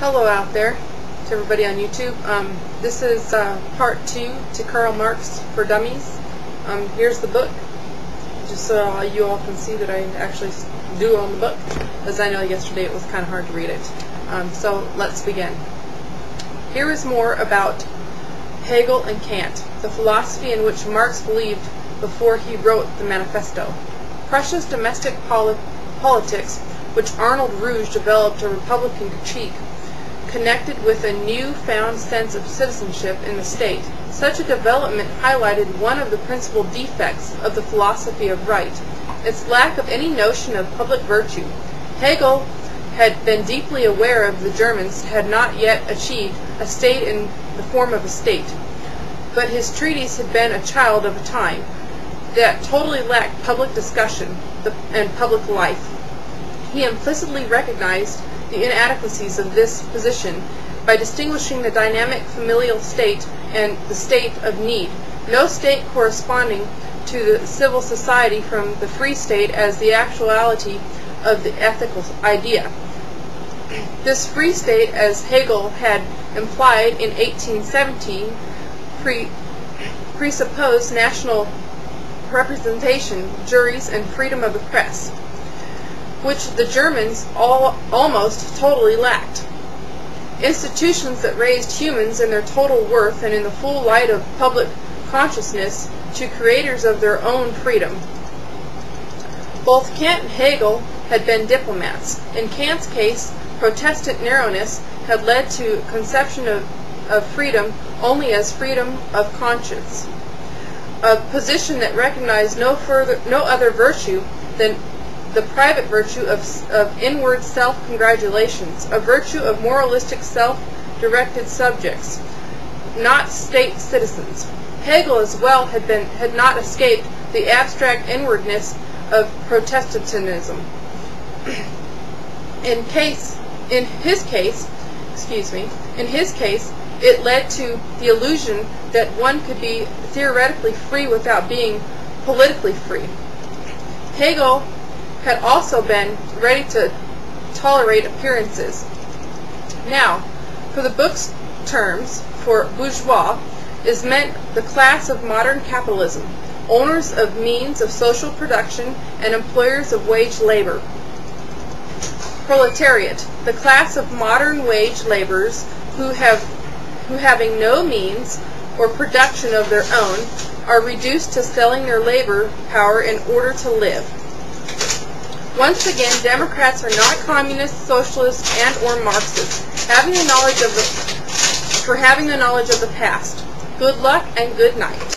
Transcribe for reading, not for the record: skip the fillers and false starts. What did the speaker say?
Hello out there to everybody on YouTube. This is part 2 to Karl Marx for Dummies. Here's the book, just so you all can see that I actually do own the book, as I know yesterday it was kind of hard to read it. So let's begin. Here is more about Hegel and Kant, the philosophy in which Marx believed before he wrote the Manifesto. Prussia's domestic politics, which Arnold Rouge developed a Republican critique, connected with a new-found sense of citizenship in the state. Such a development highlighted one of the principal defects of the philosophy of right, its lack of any notion of public virtue. Hegel had been deeply aware of the Germans had not yet achieved a state in the form of a state, but his treatise had been a child of a time that totally lacked public discussion and public life. He implicitly recognized the inadequacies of this position by distinguishing the dynamic familial state and the state of need, no state corresponding to the civil society from the free state as the actuality of the ethical idea. This free state, as Hegel had implied in 1817, presupposed national representation, juries, and freedom of the press, which the Germans almost totally lacked. Institutions that raised humans in their total worth and in the full light of public consciousness to creators of their own freedom. Both Kant and Hegel had been diplomats. In Kant's case, Protestant narrowness had led to a conception of freedom only as freedom of conscience, a position that recognized no other virtue than the private virtue of inward self-congratulations, a virtue of moralistic self-directed subjects, not state citizens. Hegel as well had not escaped the abstract inwardness of Protestantism. In his case, it led to the illusion that one could be theoretically free without being politically free. Hegel had also been ready to tolerate appearances. Now, for the book's terms, for bourgeois is meant the class of modern capitalism, owners of means of social production and employers of wage labor. Proletariat, the class of modern wage laborers who having no means or production of their own are reduced to selling their labor power in order to live. Once again, Democrats are not communists, socialists, and or Marxists, having the knowledge of the past. Good luck and good night.